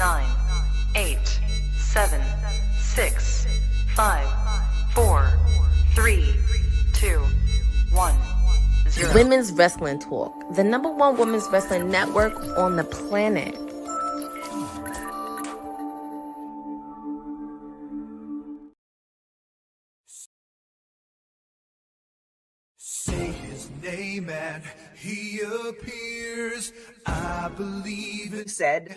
9, 8, 7, 6, 5, 4, 3, 2, 1, 0. Women's Wrestling Talk, the #1 women's wrestling network on the planet. Say his name and he appears. I believe it said.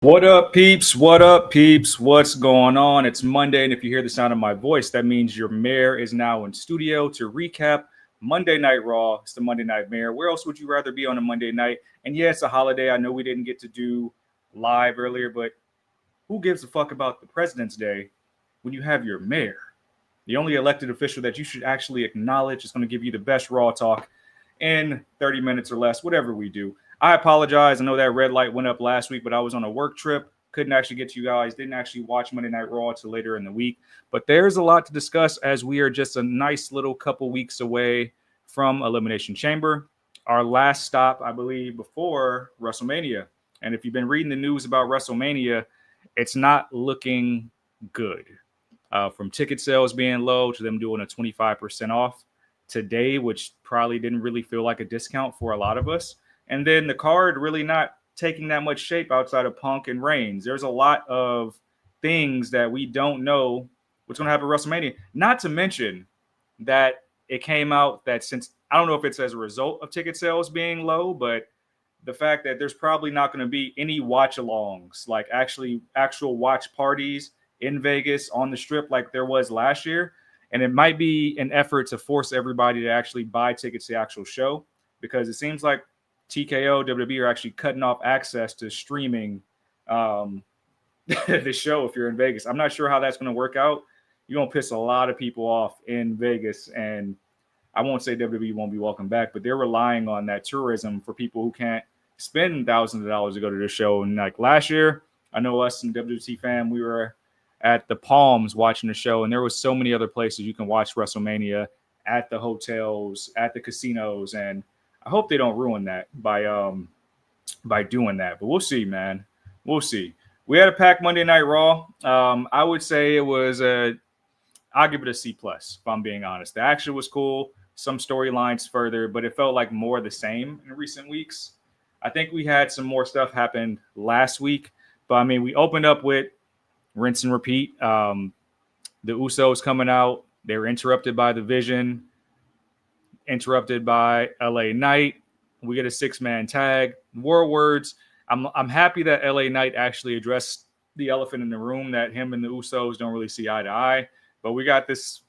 What up, peeps? What up, peeps? What's going on? It's Monday, and if you hear the sound of my voice, that means your mayor is now in studio to recap Monday Night Raw. It's the Monday Night Mayor. Where else would you rather be on a Monday night? And yeah, it's a holiday. I know we didn't get to do live earlier, but who gives a fuck about the President's Day when you have your mayor? The only elected official that you should actually acknowledge is going to give you the best Raw talk in 30 minutes or less, whatever we do. I apologize. I know that red light went up last week, but I was on a work trip. Couldn't actually get to you guys. Didn't actually watch Monday Night Raw until later in the week. But there's a lot to discuss as we are just a nice little couple weeks away from Elimination Chamber. Our last stop, I believe, before WrestleMania. And if you've been reading the news about WrestleMania, it's not looking good. From ticket sales being low to them doing a 25% off today, which probably didn't really feel like a discount for a lot of us. And then the card really not taking that much shape outside of Punk and Reigns. There's a lot of things that we don't know what's going to happen at WrestleMania. Not to mention that it came out that since, I don't know if it's as a result of ticket sales being low, but the fact that there's probably not going to be any watch-alongs, like actual watch parties in Vegas on the Strip like there was last year. And it might be an effort to force everybody to actually buy tickets to the actual show, because it seems like TKO, WWE are actually cutting off access to streaming the show if you're in Vegas. I'm not sure how that's going to work out. You're going to piss a lot of people off in Vegas, and I won't say WWE won't be welcome back, but they're relying on that tourism for people who can't spend thousands of dollars to go to the show. And like last year, I know us and WWT fam, we were at the Palms watching the show, and there was so many other places you can watch WrestleMania, at the hotels, at the casinos, and I hope they don't ruin that by doing that. But we'll see, man. We'll see. We had a packed Monday Night Raw. I would say it was I'll give it a C+, if I'm being honest. The action was cool. Some storylines further, but it felt like more the same in recent weeks. I think we had some more stuff happen last week, but I mean, we opened up with rinse and repeat. The Usos coming out. They were interrupted by the Vision, interrupted by LA Knight. We get a 6-man tag. War words. I'm happy that LA Knight actually addressed the elephant in the room, that him and the Usos don't really see eye to eye. But we got this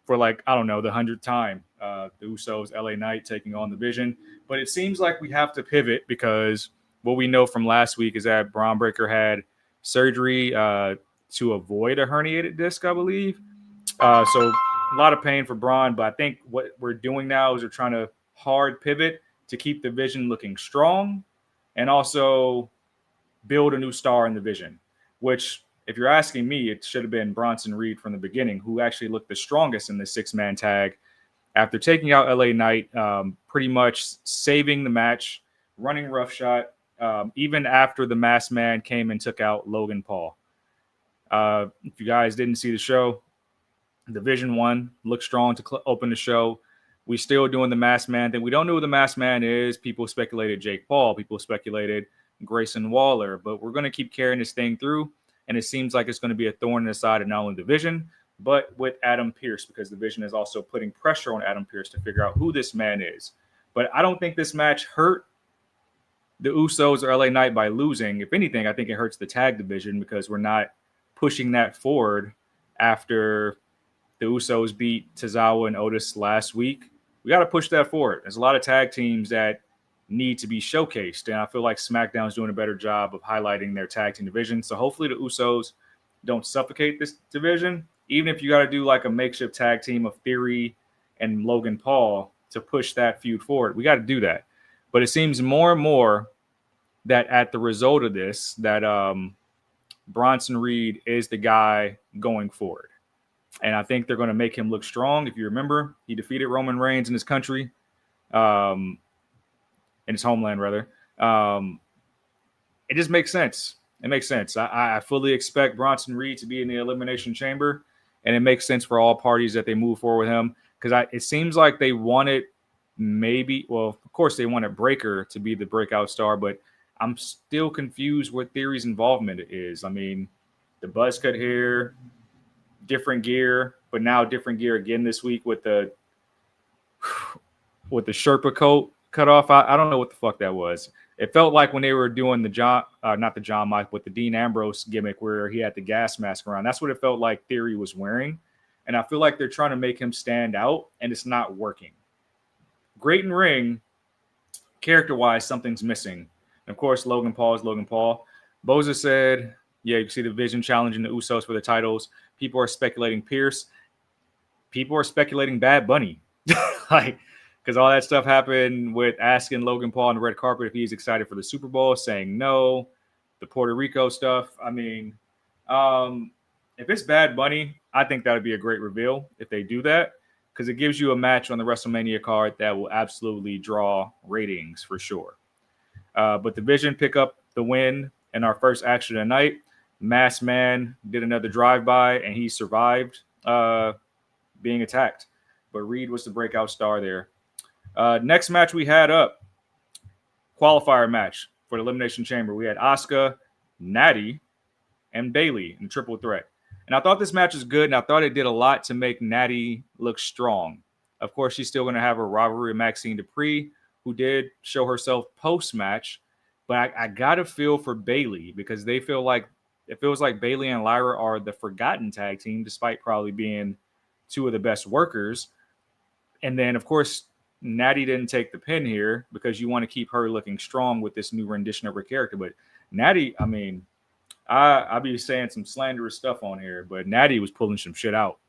for like, I don't know, the 100th time. The Usos, LA Knight taking on the Vision. But it seems like we have to pivot, because what we know from last week is that Braun Breaker had surgery to avoid a herniated disc, I believe. So a lot of pain for Braun, but I think what we're doing now is we're trying to hard pivot to keep the Vision looking strong and also build a new star in the Vision, which, if you're asking me, it should have been Bronson Reed from the beginning, who actually looked the strongest in the 6-man tag after taking out LA Knight, pretty much saving the match, running roughshod, even after the Masked Man came and took out Logan Paul. If you guys didn't see the show, the Vision won, looked strong to open the show. We still doing the Masked Man thing. We don't know who the Masked Man is. People speculated Jake Paul. People speculated Grayson Waller. But we're going to keep carrying this thing through. And it seems like it's going to be a thorn in the side of not only the Vision, but with Adam Pearce, because the Vision is also putting pressure on Adam Pearce to figure out who this man is. But I don't think this match hurt the Usos or LA Knight by losing. If anything, I think it hurts the tag division, because we're not pushing that forward after the Usos beat Tozawa and Otis last week. We got to push that forward. There's a lot of tag teams that need to be showcased, and I feel like SmackDown's doing a better job of highlighting their tag team division. So hopefully the Usos don't suffocate this division, even if you got to do like a makeshift tag team of Theory and Logan Paul to push that feud forward. We got to do that. But it seems more and more that at the result of this, that Bronson Reed is the guy going forward. And I think they're going to make him look strong. If you remember, he defeated Roman Reigns in his country, in his homeland, rather. It just makes sense. It makes sense. I fully expect Bronson Reed to be in the Elimination Chamber, and it makes sense for all parties that they move forward with him because it seems like they wanted of course they wanted Breaker to be the breakout star, but I'm still confused what Theory's involvement is. I mean, the buzz cut hair, different gear, but now different gear again this week with the Sherpa coat cut off. I don't know what the fuck that was. It felt like when they were doing not the John Mike, but the Dean Ambrose gimmick where he had the gas mask around. That's what it felt like Theory was wearing. And I feel like they're trying to make him stand out, and it's not working. Great in ring, character-wise, something's missing. And of course, Logan Paul is Logan Paul. Boza said, yeah, you see the Vision challenging the Usos for the titles. People are speculating Pierce. People are speculating Bad Bunny. Because all that stuff happened with asking Logan Paul on the red carpet if he's excited for the Super Bowl, saying no. The Puerto Rico stuff. I mean, if it's Bad Bunny, I think that would be a great reveal if they do that, because it gives you a match on the WrestleMania card that will absolutely draw ratings for sure. But the Vision pick up the win in our first action of the night. Masked Man did another drive-by, and he survived being attacked. But Reed was the breakout star there. Next match we had up, qualifier match for the Elimination Chamber. We had Asuka, Natty, and Bayley in triple threat. And I thought this match was good, and I thought it did a lot to make Natty look strong. Of course, she's still going to have her rivalry with Maxine Dupree, who did show herself post-match. But I got to feel for Bayley because it feels like Bayley and Lyra are the forgotten tag team, despite probably being two of the best workers. And then, of course, Natty didn't take the pin here because you want to keep her looking strong with this new rendition of her character. But Natty, I mean, I'll be saying some slanderous stuff on here, but Natty was pulling some shit out.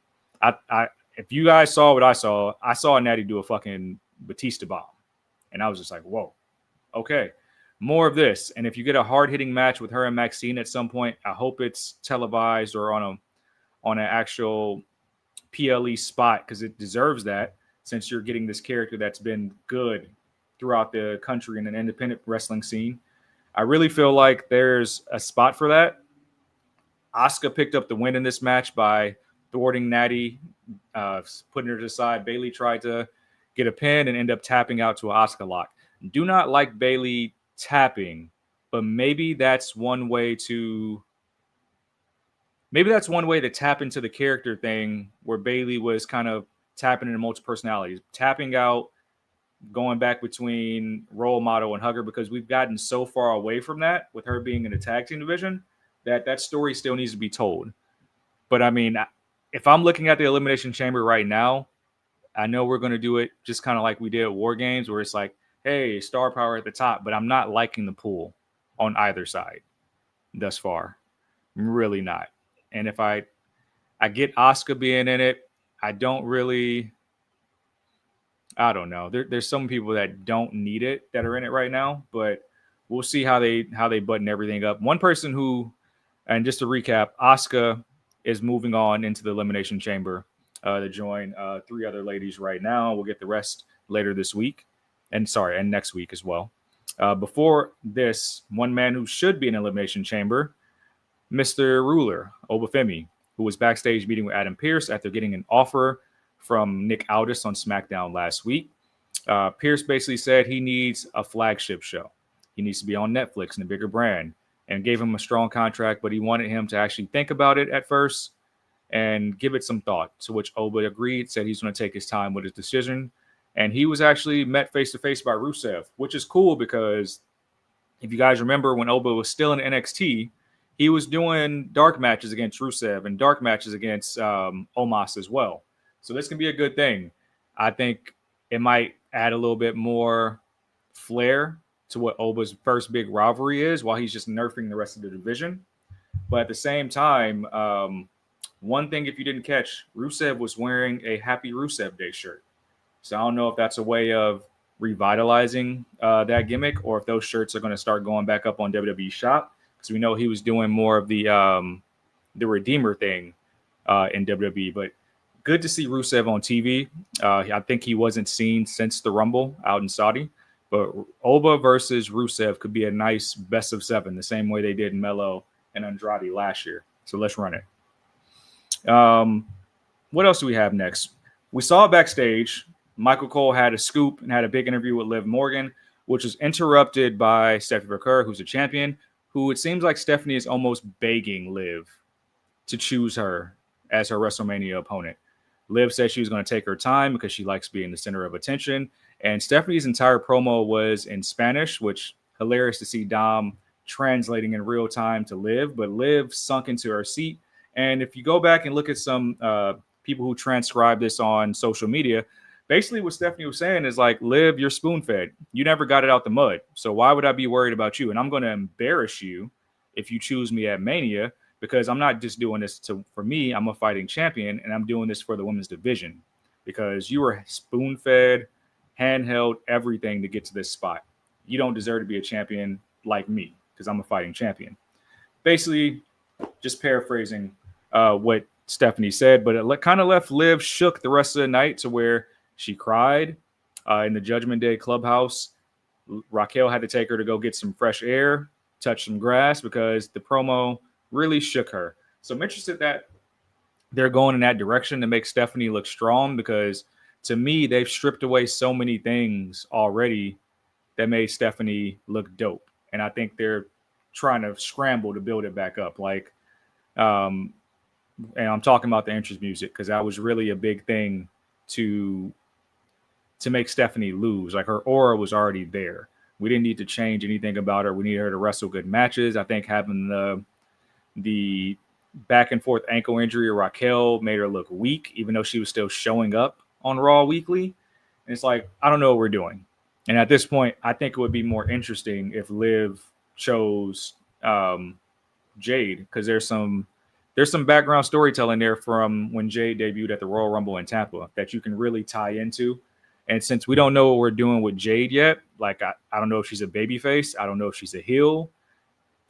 If you guys saw what I saw Natty do a fucking Batista bomb. And I was just like, whoa, okay, more of this. And if you get a hard-hitting match with her and Maxine at some point, I hope it's televised or on an actual PLE spot because it deserves that, since you're getting this character that's been good throughout the country in an independent wrestling scene. I really feel like there's a spot for that. Asuka picked up the win in this match by thwarting Natty, putting her to the side. Bayley tried to get a pin and end up tapping out to an Asuka lock. Do not like Bayley tapping, but maybe that's one way to tap into the character thing where Bayley was kind of tapping into multiple personalities, tapping out, going back between role model and hugger, because we've gotten so far away from that with her being in the tag team division that story still needs to be told. But I mean, if I'm looking at the Elimination Chamber right now, I know we're going to do it just kind of like we did at War Games, where it's like, hey, star power at the top, but I'm not liking the pool on either side thus far. I'm really not. And if I get Asuka being in it, I don't know. There's some people that don't need it that are in it right now, but we'll see how they button everything up. One person who, and just to recap, Asuka is moving on into the Elimination Chamber to join 3 other ladies right now. We'll get the rest later this week, and next week as well. Before this, one man who should be in Elimination Chamber, Mr. Ruler, Obafemi, who was backstage meeting with Adam Pearce after getting an offer from Nick Aldis on SmackDown last week. Pearce basically said he needs a flagship show. He needs to be on Netflix and a bigger brand, and gave him a strong contract, but he wanted him to actually think about it at first and give it some thought, to which Oba agreed, said he's going to take his time with his decision. And he was actually met face-to-face by Rusev, which is cool because if you guys remember when Oba was still in NXT, he was doing dark matches against Rusev and dark matches against Omos as well. So this can be a good thing. I think it might add a little bit more flair to what Oba's first big rivalry is while he's just nerfing the rest of the division. But at the same time, one thing, if you didn't catch, Rusev was wearing a Happy Rusev Day shirt. So I don't know if that's a way of revitalizing that gimmick, or if those shirts are going to start going back up on WWE Shop, because we know he was doing more of the Redeemer thing in WWE. But good to see Rusev on TV. I think he wasn't seen since the Rumble out in Saudi, But Oba versus Rusev could be a nice best of 7, the same way they did Melo and Andrade last year. So let's run it. What else do we have next? We saw backstage, Michael Cole had a scoop and had a big interview with Liv Morgan, which was interrupted by Stephanie Verker, who's a champion, who it seems like Stephanie is almost begging Liv to choose her as her WrestleMania opponent. Liv said she was going to take her time because she likes being the center of attention. And Stephanie's entire promo was in Spanish, which hilarious to see Dom translating in real time to Liv. But Liv sunk into her seat. And if you go back and look at some people who transcribe this on social media, basically what Stephanie was saying is like, Liv, you're spoon-fed. You never got it out the mud. So why would I be worried about you? And I'm going to embarrass you if you choose me at Mania, because I'm not just doing this for me. I'm a fighting champion, and I'm doing this for the women's division because you were spoon-fed, handheld, everything to get to this spot. You don't deserve to be a champion like me because I'm a fighting champion. Basically, just paraphrasing what Stephanie said, but it kind of left Liv shook the rest of the night to where she cried in the Judgment Day clubhouse. Raquel had to take her to go get some fresh air, touch some grass, because the promo really shook her. So I'm interested that they're going in that direction to make Stephanie look strong, because to me, they've stripped away so many things already that made Stephanie look dope. And I think they're trying to scramble to build it back up. Like, and I'm talking about the entrance music, because that was really a big thing to make Stephanie lose. Like, her aura was already there. We didn't need to change anything about her. We needed her to wrestle good matches. I think having the back and forth ankle injury of Raquel made her look weak, even though she was still showing up on Raw weekly. And it's like, I don't know what we're doing. And at this point, I think it would be more interesting if Liv chose Jade, because there's some background storytelling there from when Jade debuted at the Royal Rumble in Tampa that you can really tie into. And since we don't know what we're doing with Jade yet, like I don't know if she's a babyface, I don't know if she's a heel.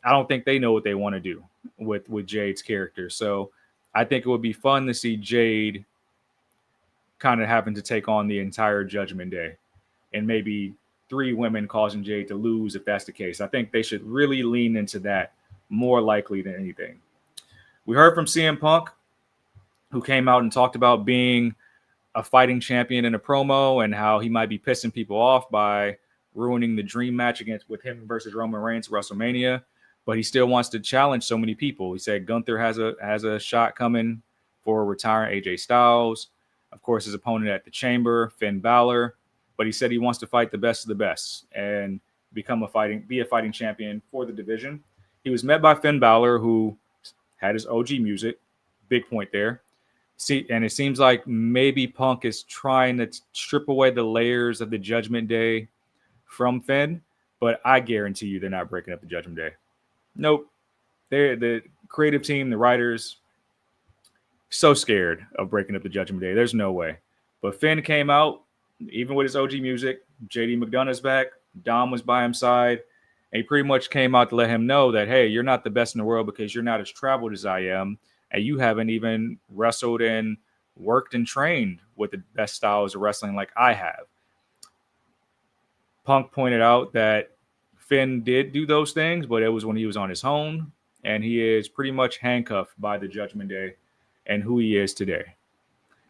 I don't think they know what they want to do with Jade's character. So I think it would be fun to see Jade kind of having to take on the entire Judgment Day, and maybe 3 women causing Jade to lose if that's the case. I think they should really lean into that more likely than anything. We heard from CM Punk, who came out and talked about being a fighting champion in a promo and how he might be pissing people off by ruining the dream match with him versus Roman Reigns at WrestleMania. But he still wants to challenge so many people. He said Gunther has a shot coming for retiring AJ Styles. Of course, his opponent at the Chamber, Finn Balor. But he said he wants to fight the best of the best and be a fighting champion for the division. He was met by Finn Balor, who had his OG music. Big point there. And it seems like maybe Punk is trying to strip away the layers of the Judgment Day from Finn. But I guarantee you they're not breaking up the Judgment Day. Nope. They're the creative team, the writers, so scared of breaking up the Judgment Day. There's no way. But Finn came out, even with his OG music. JD McDonough's back. Dom was by his side. And he pretty much came out to let him know that, hey, you're not the best in the world because you're not as traveled as I am. And you haven't even wrestled and worked and trained with the best styles of wrestling like I have. Punk pointed out that Finn did do those things, but it was when he was on his own. And he is pretty much handcuffed by the Judgment Day and who he is today.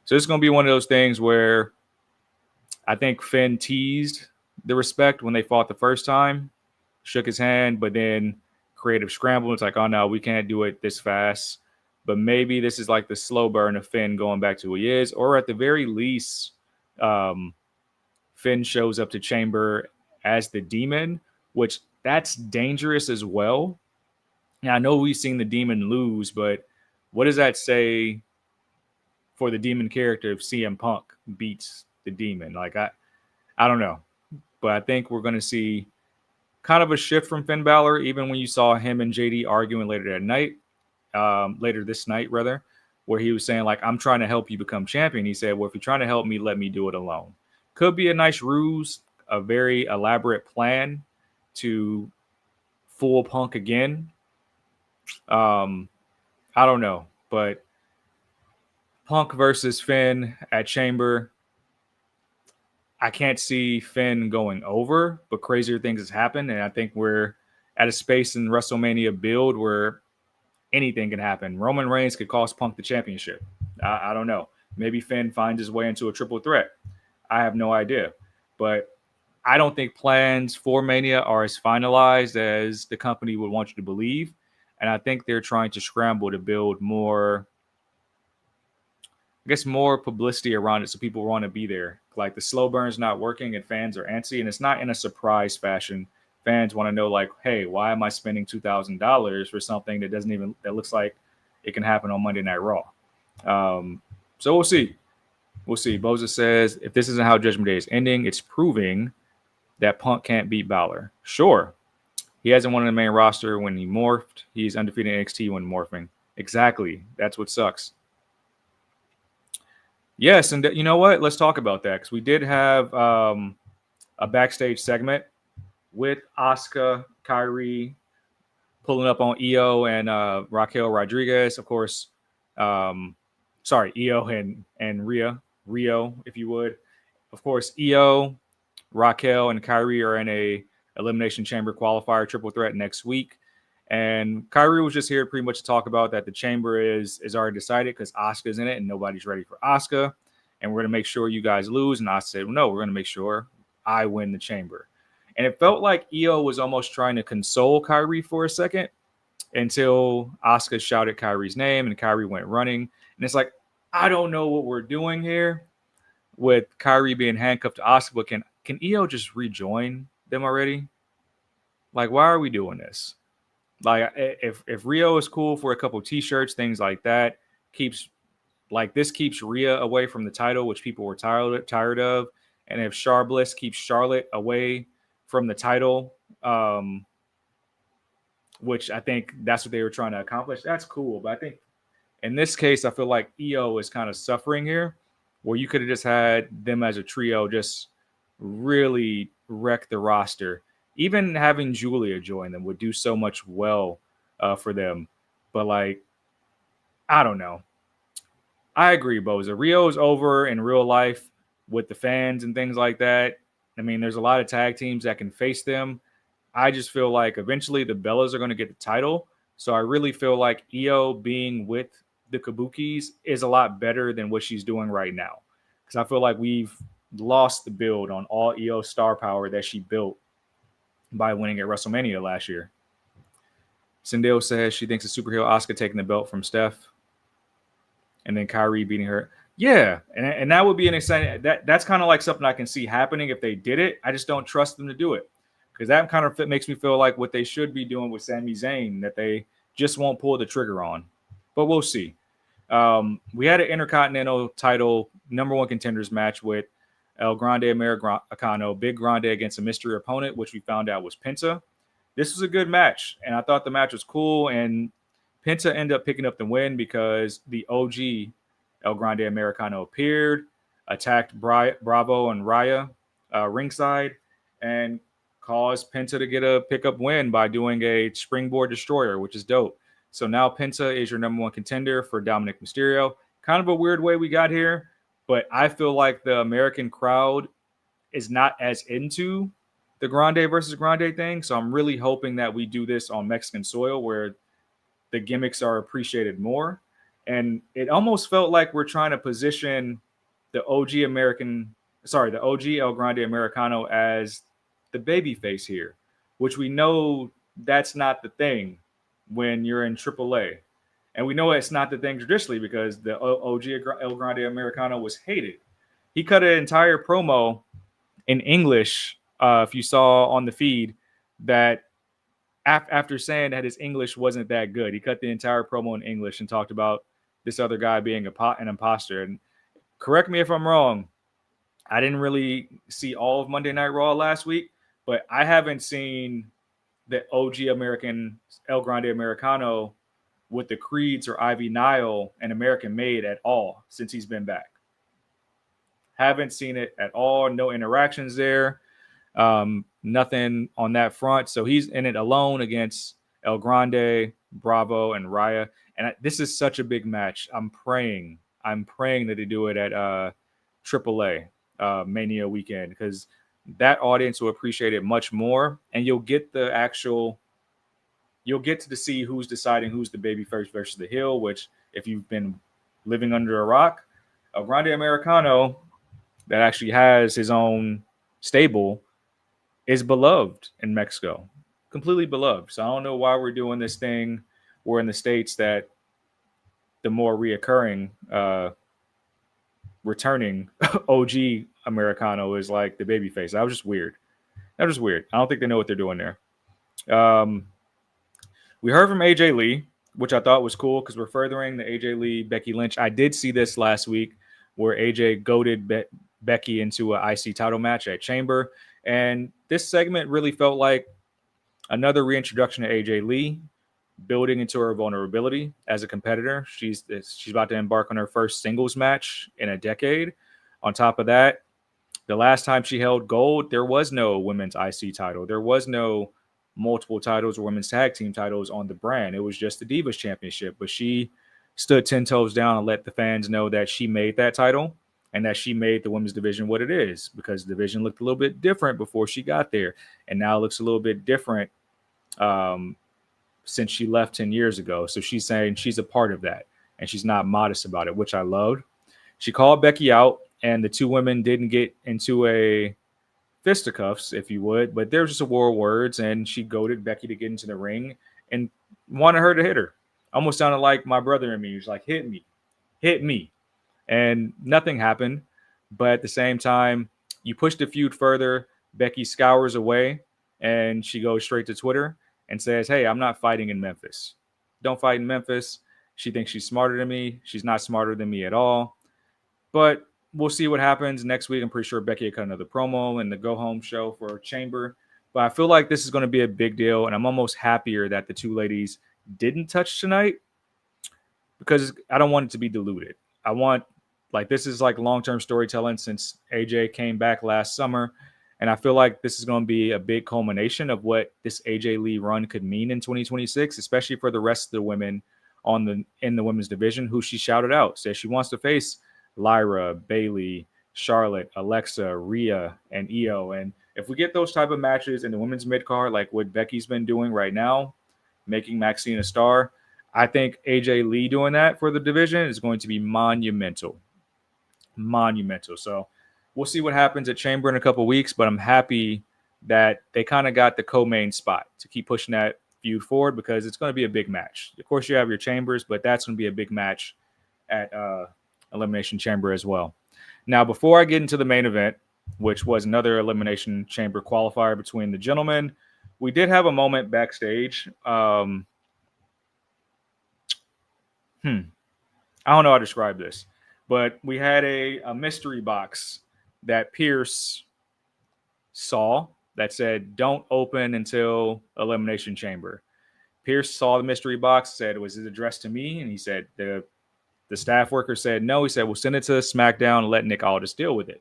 So it's going to be one of those things where I think Finn teased the respect when they fought the first time, shook his hand, but then creative scramble. It's like, oh no, we can't do it this fast. But maybe this is like the slow burn of Finn going back to who he is, or at the very least, Finn shows up to Chamber as the Demon, which that's dangerous as well. Now, I know we've seen the Demon lose, but what does that say for the Demon character if CM Punk beats the Demon? Like, I don't know. But I think we're going to see kind of a shift from Finn Balor, even when you saw him and JD arguing later this night, where he was saying, like, I'm trying to help you become champion. He said, well, if you're trying to help me, let me do it alone. Could be a nice ruse, a very elaborate plan to fool Punk again. I don't know, but Punk versus Finn at Chamber, I can't see Finn going over, but crazier things has happened. And I think we're at a space in WrestleMania build where anything can happen. Roman Reigns could cost Punk the championship. I don't know. Maybe Finn finds his way into a triple threat. I have no idea. But I don't think plans for Mania are as finalized as the company would want you to believe. And I think they're trying to scramble to build more, I guess, more publicity around it so people want to be there. Like the slow burn's not working and fans are antsy, and it's not in a surprise fashion. Fans want to know, like, hey, why am I spending $2,000 for something that looks like it can happen on Monday Night Raw? So we'll see. We'll see. Boza says, if this isn't how Judgment Day is ending, it's proving that Punk can't beat Balor. Sure. He hasn't won in the main roster when he morphed. He's undefeated in NXT when morphing. Exactly. That's what sucks. Yes, and you know what? Let's talk about that, because we did have a backstage segment with Asuka, Kyrie, pulling up on Io and Raquel Rodriguez. Of course, Io and Rio, if you would. Of course, Io, Raquel, and Kyrie are in a Elimination Chamber qualifier triple threat next week. And Kyrie was just here pretty much to talk about that the Chamber is already decided because Asuka's in it and nobody's ready for Asuka. And we're going to make sure you guys lose. And Asuka said, well, no, we're going to make sure I win the Chamber. And it felt like Io was almost trying to console Kyrie for a second until Asuka shouted Kyrie's name and Kyrie went running. And it's like, I don't know what we're doing here with Kyrie being handcuffed to Asuka, but can Io just rejoin them already? Like, why are we doing this? Like, if Rio is cool for a couple t-shirts, things like that, keeps Rhea away from the title, which people were tired of. And if Char Bliss keeps Charlotte away from the title, which I think that's what they were trying to accomplish, that's cool. But I think in this case, I feel like Io is kind of suffering here, where you could have just had them as a trio just really wreck the roster. Even having Julia join them would do so much well for them. But, like, I don't know. I agree, Boza. Rio's over in real life with the fans and things like that. I mean, there's a lot of tag teams that can face them. I just feel like eventually the Bellas are going to get the title. So I really feel like Io being with the Kabukis is a lot better than what she's doing right now. Because I feel like we've lost the build on all Io star power that she built by winning at WrestleMania last year. Sindel says she thinks a superhero Asuka taking the belt from Steph and then Kyrie beating her. Yeah, and that would be an exciting. That's kind of like something I can see happening if they did it. I just don't trust them to do it, because that kind of makes me feel like what they should be doing with Sami Zayn, that they just won't pull the trigger on. But we'll see. We had an Intercontinental title #1 contenders match with El Grande Americano, Big Grande against a mystery opponent, which we found out was Penta. This was a good match, and I thought the match was cool. And Penta ended up picking up the win because the OG El Grande Americano appeared, attacked Bravo and Raya ringside, and caused Penta to get a pickup win by doing a springboard destroyer, which is dope. So now Penta is your #1 contender for Dominic Mysterio. Kind of a weird way we got here, but I feel like the American crowd is not as into the Grande versus Grande thing. So I'm really hoping that we do this on Mexican soil where the gimmicks are appreciated more. And it almost felt like we're trying to position the OG El Grande Americano as the babyface here, which we know that's not the thing when you're in AAA. And we know it's not the thing traditionally because the OG El Grande Americano was hated. He cut an entire promo in English, if you saw on the feed, that after saying that his English wasn't that good, he cut the entire promo in English and talked about this other guy being an imposter. And correct me if I'm wrong, I didn't really see all of Monday Night Raw last week, but I haven't seen the OG American El Grande Americano with the Creeds or Ivy Nile and American Made at all since he's been back. Haven't seen it at all. No interactions there. Nothing on that front. So he's in it alone against El Grande, Bravo, and Raya. And this is such a big match. I'm praying that they do it at AAA. Mania weekend, because that audience will appreciate it much more, and you'll get to see who's deciding who's the baby first versus the heel. Which, if you've been living under a rock, a Grande Americano that actually has his own stable is beloved in Mexico, completely beloved. So I don't know why we're doing this thing. We're in the States that the more reoccurring, returning OG Americano is like the babyface. That was just weird. I don't think they know what they're doing there. We heard from AJ Lee, which I thought was cool because we're furthering the AJ Lee Becky Lynch. I did see this last week where AJ goaded Becky into an IC title match at Chamber. And this segment really felt like another reintroduction to AJ Lee, building into her vulnerability as a competitor. She's about to embark on her first singles match in a decade. On top of that, the last time she held gold, there was no women's IC title. There was no multiple titles or women's tag team titles on the brand. It was just the Divas Championship. But she stood 10 toes down and let the fans know that she made that title and that she made the women's division what it is, because the division looked a little bit different before she got there. And now it looks a little bit different since she left 10 years ago. So she's saying she's a part of that, and she's not modest about it, which I loved. She called Becky out, and the two women didn't get into a fisticuffs, if you would, but there was just a war of words, and she goaded Becky to get into the ring and wanted her to hit her. Almost sounded like my brother and me. He was like, hit me. And nothing happened. But at the same time, you push the feud further. Becky scours away, and she goes straight to Twitter and says, hey, I'm not fighting in Memphis. Don't fight in Memphis. She thinks she's smarter than me. She's not smarter than me at all. But we'll see what happens next week. I'm pretty sure Becky will cut another promo in the go-home show for Chamber. But I feel like this is going to be a big deal, and I'm almost happier that the two ladies didn't touch tonight, because I don't want it to be diluted. I want, this is like long-term storytelling since AJ came back last summer, and I feel like this is going to be a big culmination of what this AJ Lee run could mean in 2026, especially for the rest of the women in the women's division who she shouted out. Says she wants to face Lyra, Bayley, Charlotte, Alexa, Rhea, and Io. And if we get those type of matches in the women's mid-card, like what Becky's been doing right now, making Maxine a star, I think AJ Lee doing that for the division is going to be monumental. So we'll see what happens at Chamber in a couple weeks, but I'm happy that they kind of got the co-main spot to keep pushing that feud forward, because it's going to be a big match. Of course, you have your Chambers, but that's going to be a big match at Elimination Chamber as well. Now, before I get into the main event, which was another Elimination Chamber qualifier between the gentlemen, we did have a moment backstage. I don't know how to describe this, but we had a mystery box that Pierce saw that said, don't open until Elimination Chamber. Pierce saw the mystery box, said, was it addressed to me? And he said, the staff worker said no. He said, we'll send it to SmackDown and let Nick Aldis deal with it.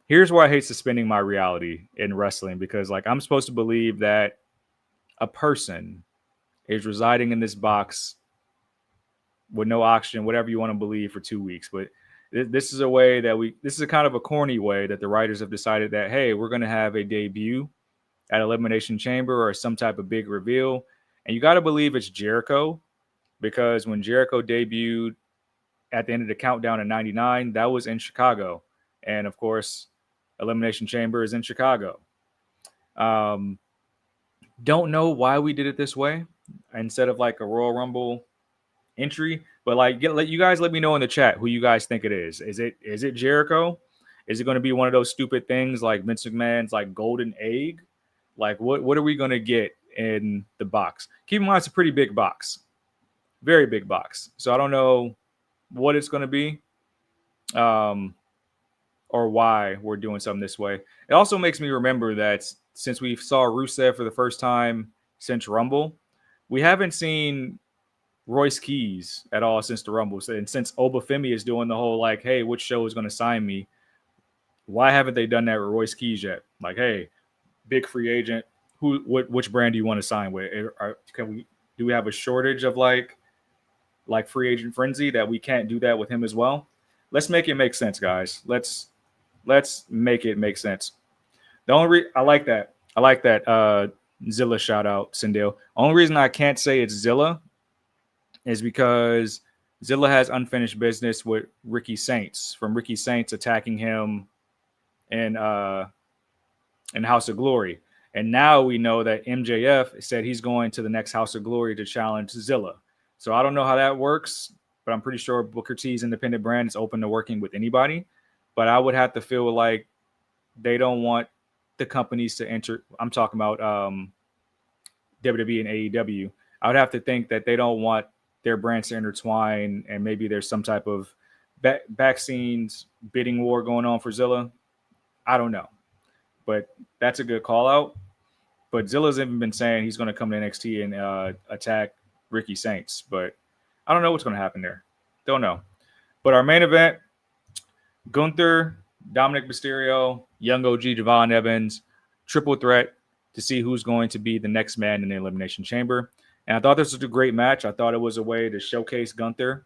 Here's where I hate suspending my reality in wrestling, because I'm supposed to believe that a person is residing in this box with no oxygen, whatever you want to believe, for 2 weeks. But this is a way that this is a kind of a corny way that the writers have decided that, hey, we're going to have a debut at Elimination Chamber or some type of big reveal. And you got to believe it's Jericho, because when Jericho debuted at the end of the countdown in 99, that was in Chicago. And of course, Elimination Chamber is in Chicago. Don't know why we did it this way instead of a Royal Rumble entry, but let you guys let me know in the chat who you guys think it is. Is it Jericho? Is it going to be one of those stupid things like Vince McMahon's golden egg? What are we going to get in the box? Keep in mind, it's a pretty big box, very big box. So I don't know what it's going to be. Or why we're doing something this way. It also makes me remember that since we saw Rusev for the first time since Rumble, we haven't seen Royce Keys at all since the Rumble. And since Obafemi is doing the whole hey, which show is going to sign me? Why haven't they done that with Royce Keys yet? Hey, big free agent, which brand do you want to sign with? Do we have a shortage of free agent frenzy that we can't do that with him as well? let's make it make sense, guys. Let's make it make sense. The only I like that. I like that Zilla shout out, Sindel. Only reason I can't say it's Zilla is because Zilla has unfinished business with Ricky Saints from Ricky Saints attacking him in House of Glory. And now we know that MJF said he's going to the next House of Glory to challenge Zilla. So I don't know how that works, but I'm pretty sure Booker T's independent brand is open to working with anybody. But I would have to feel like they don't want the companies to enter. I'm talking about WWE and AEW. I would have to think that they don't want their brands to intertwine, and maybe there's some type of back scenes bidding war going on for Zilla. I don't know, but that's a good call out. But Zilla's even been saying he's going to come to NXT and attack Ricky Saints, but I don't know what's going to happen there. Don't know. But our main event, Gunther, Dominic Mysterio, Young OG, Javon Evans, triple threat to see who's going to be the next man in the Elimination Chamber. And I thought this was a great match. I thought it was a way to showcase Gunther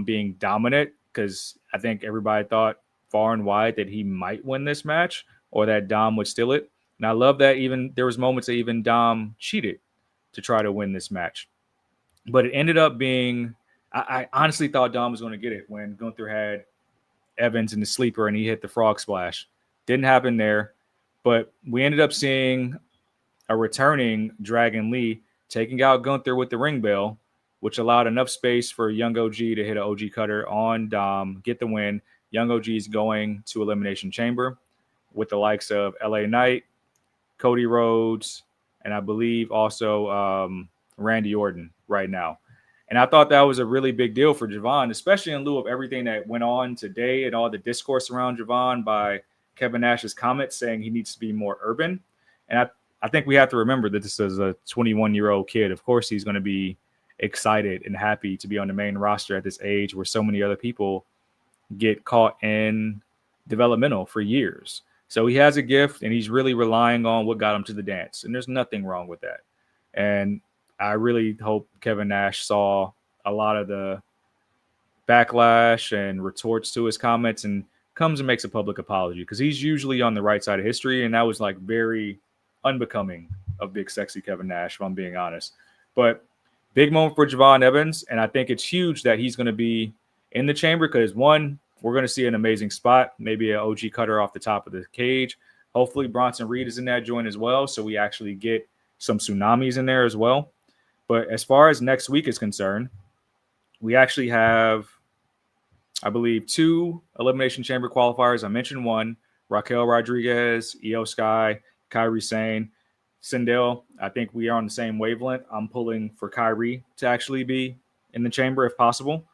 being dominant, because I think everybody thought far and wide that he might win this match or that Dom would steal it. And I love that even there was moments that even Dom cheated to try to win this match. But it ended up being, I honestly thought Dom was going to get it when Gunther had Evans in the sleeper and he hit the frog splash. Didn't happen there. But we ended up seeing a returning Dragon Lee taking out Gunther with the ring bell, which allowed enough space for Young OG to hit an OG cutter on Dom, get the win. Young OG is going to Elimination Chamber with the likes of LA Knight, Cody Rhodes, and I believe also Randy Orton right now. And I thought that was a really big deal for Javon, especially in lieu of everything that went on today and all the discourse around Javon by Kevin Nash's comments saying he needs to be more urban. And I think we have to remember that this is a 21-year-old kid. Of course, he's going to be excited and happy to be on the main roster at this age where so many other people get caught in developmental for years. So he has a gift, and he's really relying on what got him to the dance. And there's nothing wrong with that. And I really hope Kevin Nash saw a lot of the backlash and retorts to his comments and comes and makes a public apology, because he's usually on the right side of history. And that was like very unbecoming of big, sexy Kevin Nash, if I'm being honest. But big moment for Javon Evans. And I think it's huge that he's going to be in the chamber because, one, we're going to see an amazing spot, maybe an OG cutter off the top of the cage. Hopefully Bronson Reed is in that joint as well, so we actually get some tsunamis in there as well. But as far as next week is concerned, we actually have, I believe, 2 Elimination Chamber qualifiers. I mentioned one, Raquel Rodriguez, Io Sky, Kairi Sane. Sindel, I think we are on the same wavelength. I'm pulling for Kairi to actually be in the chamber if possible.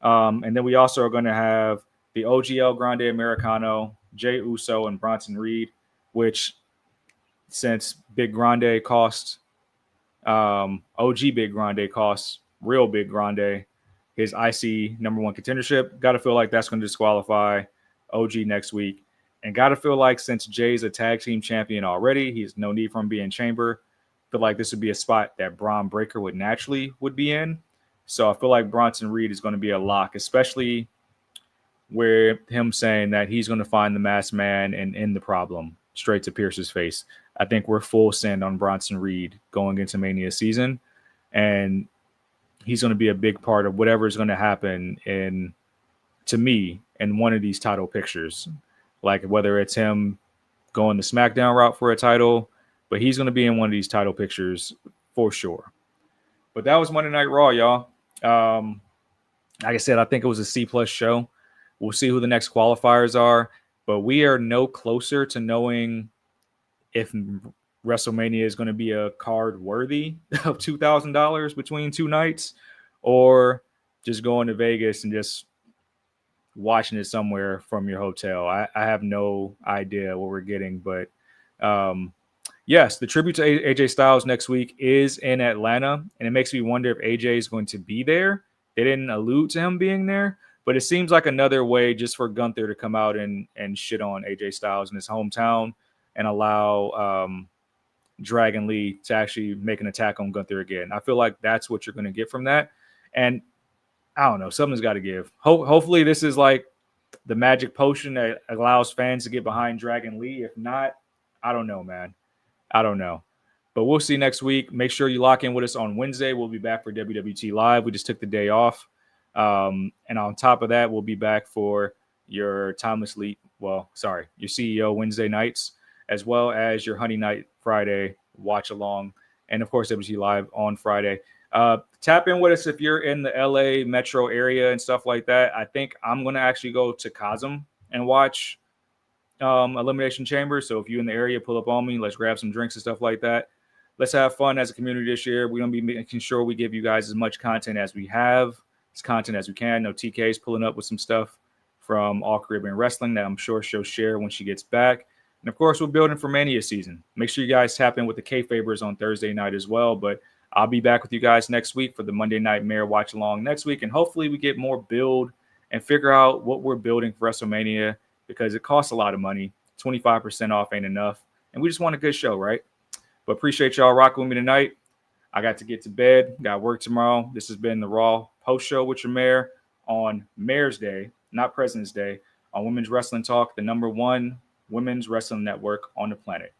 And then we also are going to have the OGL Grande Americano, Jey Uso, and Bronson Reed, which, since Big Grande cost, OG Big Grande costs real Big Grande his IC #1 contendership, got to feel like that's going to disqualify OG next week. And got to feel like since Jay's a tag team champion already, he's no need for him to be in chamber. Feel like this would be a spot that Braun Breaker would be in. So I feel like Bronson Reed is going to be a lock, especially where him saying that he's going to find the masked man and end the problem straight to Pierce's face. I think we're full send on Bronson Reed going into Mania season. And he's going to be a big part of whatever is going to happen to me, in one of these title pictures. Like whether it's him going the SmackDown route for a title, but he's going to be in one of these title pictures for sure. But that was Monday Night Raw, y'all. Like I said, I think it was a C+ show. We'll see who the next qualifiers are, but we are no closer to knowing if WrestleMania is going to be a card worthy of $2,000 between 2 nights, or just going to Vegas and just watching it somewhere from your hotel. I have no idea what we're getting, but yes, the tribute to AJ Styles next week is in Atlanta, and it makes me wonder if AJ is going to be there. They didn't allude to him being there, but it seems like another way just for Gunther to come out and shit on AJ Styles in his hometown and allow Dragon Lee to actually make an attack on Gunther again. I feel like that's what you're going to get from that. And I don't know, something's got to give. Hopefully this is like the magic potion that allows fans to get behind Dragon Lee. If not, I don't know, man. I don't know. But we'll see next week. Make sure you lock in with us on Wednesday. We'll be back for WWT Live. We just took the day off. And on top of that, we'll be back for your Timeless Elite. Your CEO Wednesday nights, as well as your Honey Night Friday watch along. And of course, WWT Live on Friday. Tap in with us if you're in the LA metro area and stuff like that. I think I'm going to actually go to Cosm and watch Elimination Chamber. So if you're in the area, pull up on me. Let's grab some drinks and stuff like that. Let's have fun as a community this year. We're going to be making sure we give you guys as much content as we have, as content as we can. No, TK is pulling up with some stuff from All Caribbean Wrestling that I'm sure she'll share when she gets back. And of course, we're building for Mania season. Make sure you guys tap in with the K-Fabers on Thursday night as well. But I'll be back with you guys next week for the Monday Night Mayor Watch Along next week. And hopefully we get more build and figure out what we're building for WrestleMania, because it costs a lot of money. 25% off ain't enough. And we just want a good show, right? But appreciate y'all rocking with me tonight. I got to get to bed. Got work tomorrow. This has been the Raw Post Show with your mayor on Mayor's Day, not President's Day, on Women's Wrestling Talk, the #1 women's wrestling network on the planet.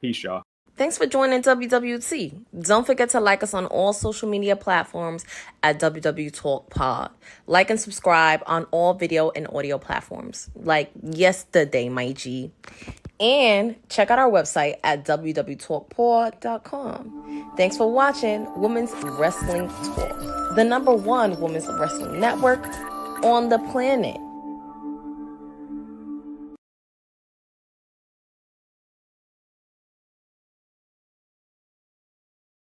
Peace, y'all. Thanks for joining WWT. Don't forget to like us on all social media platforms at WW Talk Pod. Like and subscribe on all video and audio platforms like yesterday, my G. And check out our website at www.talkpod.com. Thanks for watching Women's Wrestling Talk, the #1 women's wrestling network on the planet.